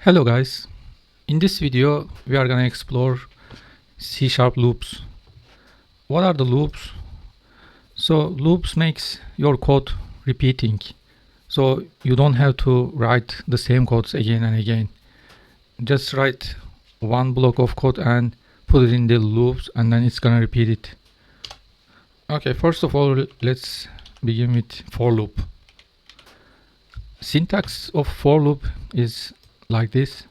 Hello guys, in this video we are gonna explore C# loops. What are the loops? So loops makes your code repeating, so you don't have to write the same codes again and again. Just write one block of code and put it in the loops, and then it's gonna repeat it. Okay, first of all, let's begin with for loop. Syntax of for loop is like this.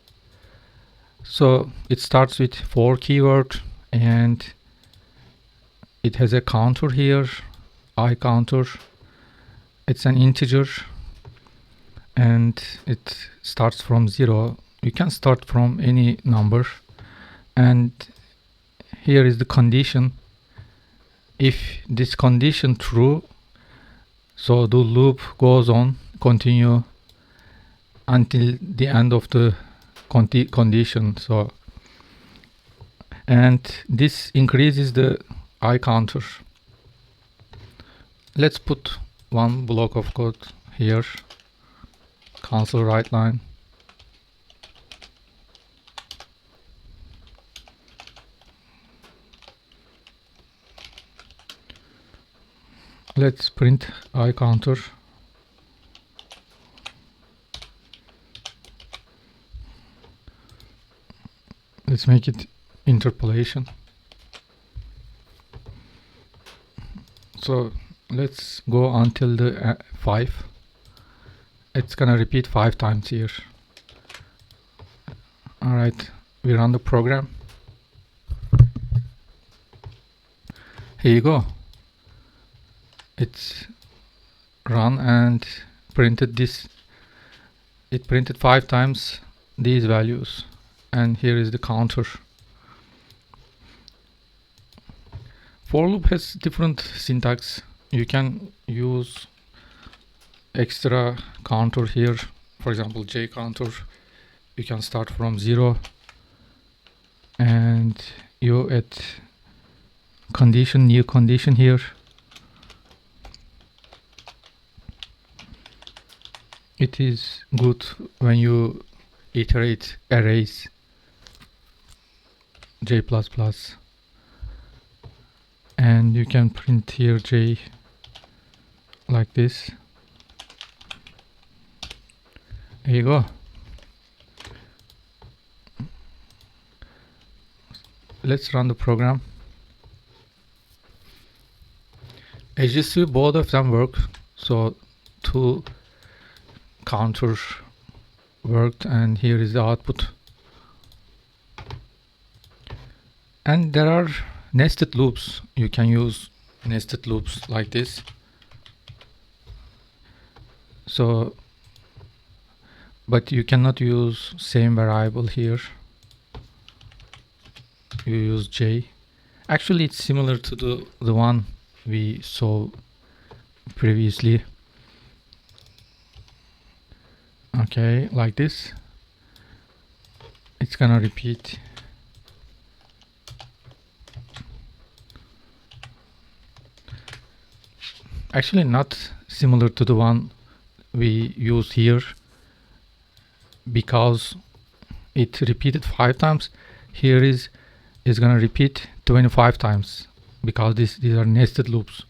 So it starts with for keyword, and it has a counter here, I counter. It's an integer and it starts from 0. You can start from any number, and here is the condition. If this condition true, so the loop goes on, continue until the end of the condition. So, and this increases the I counter. Let's put one block of code here, cancel write line. Let's print I counter. Let's make it interpolation. So let's go until the 5. It's gonna repeat 5 times here. Alright, we run the program. Here you go. It's run and printed this. It printed 5 times these values, and here is the counter. For loop has different syntax. You can use extra counter here, for example J counter. You can start from 0 and you add condition, new condition here. It is good when you iterate arrays, J++, and you can print here J like this. There you go. Let's run the program. As you see, both of them work. So two counters worked, and here is the output. And there are nested loops. You can use nested loops like this. So, but you cannot use same variable here. You use J. Actually, it's similar to the one we saw previously. Okay, like this. It's gonna repeat. Actually, not similar to the one we use here, because it repeated 5 times. Here is gonna repeat 25 times, because these are nested loops.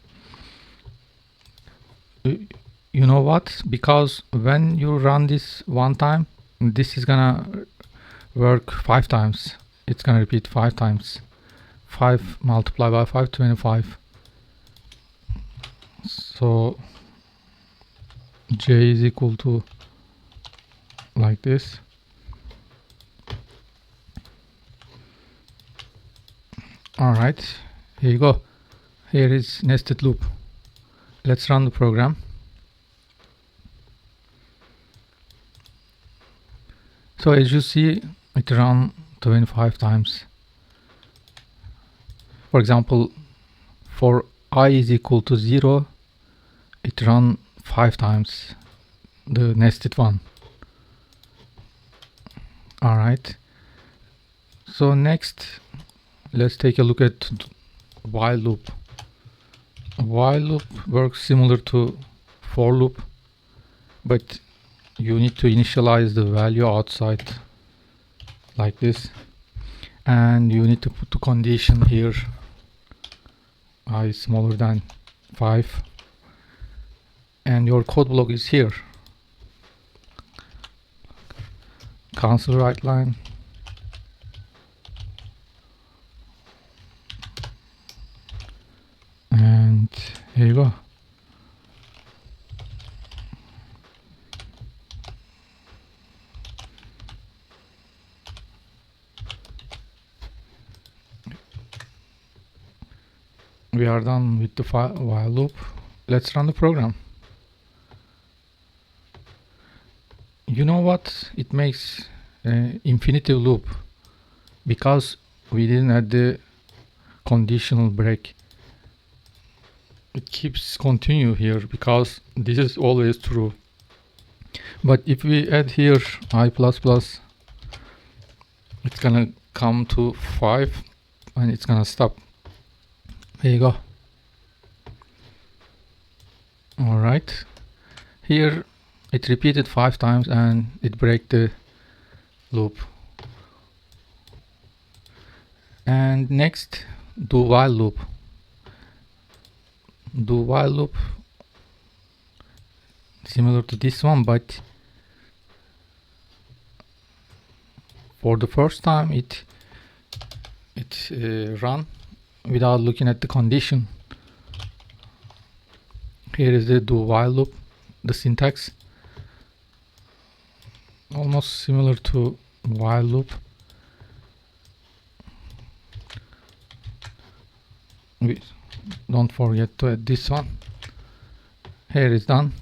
You know what? Because when you run this one time, this is gonna work 5 times. It's gonna repeat 5 times. 5 multiplied by 5, 25. So J is equal to like this. Alright, here you go. Here is nested loop. Let's run the program. So as you see, it ran 25 times. For example, for I is equal to 0, it ran 5 times, the nested one. Alright, so next let's take a look at while loop. While loop works similar to for loop, but you need to initialize the value outside like this, and you need to put the condition here, I smaller than 5, and your code block is here. Cancel right line, and here you go. We are done with the while loop. Let's run the program. You know what? It makes infinitive loop because we didn't add the conditional break. It keeps continue here because this is always true. But if we add here I++, it's gonna come to 5 and it's gonna stop. There you go. All right, here it repeated 5 times and it break the loop. And next, do while loop. Do while loop similar to this one, but for the first time it run without looking at the condition. Here is the do while loop, the syntax almost similar to while loop. We don't forget to add this one. Here is done.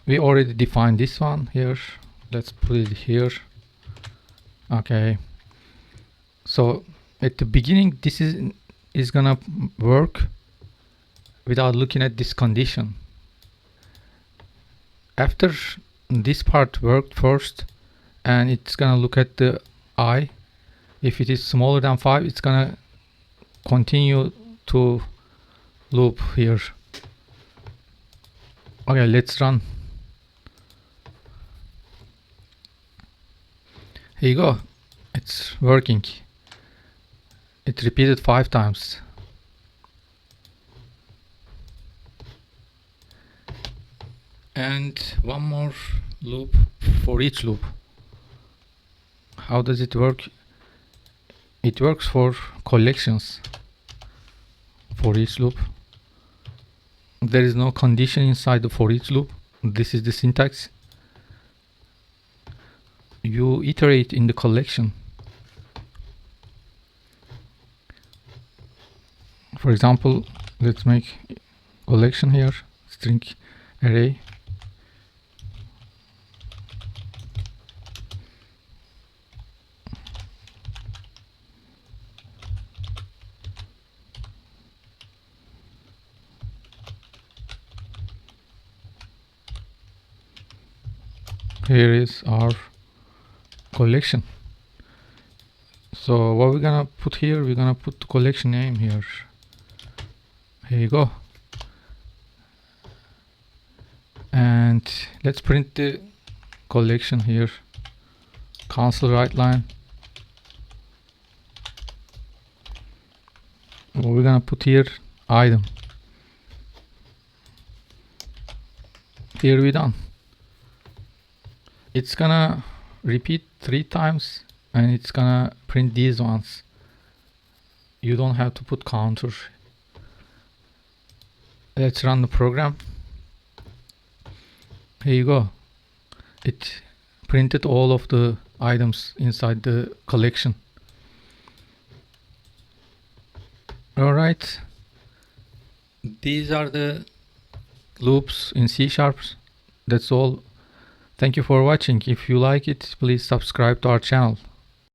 We already defined this one here. Let's put it here. Okay, so at the beginning this is gonna work without looking at this condition. After this part worked first, and it's gonna look at the I. If it is smaller than 5, it's gonna continue to loop here. Okay, let's run. Here you go, it's working. It repeated 5 times. And one more loop for each loop. How does it work? It works for collections. For each loop, there is no condition inside the for each loop. This is the syntax. You iterate in the collection. For example, let's make collection here, string array. Here is our collection. So what we're gonna put here, we're gonna put the collection name here. Here you go. And let's print the collection here. Cancel right line. What we're gonna put here, item. Here we done. It's gonna repeat 3 times and it's gonna print these ones. You don't have to put counter. Let's run the program. Here you go. It printed all of the items inside the collection. Alright, these are the loops in C#. That's all. Thank you for watching. If you like it, please subscribe to our channel.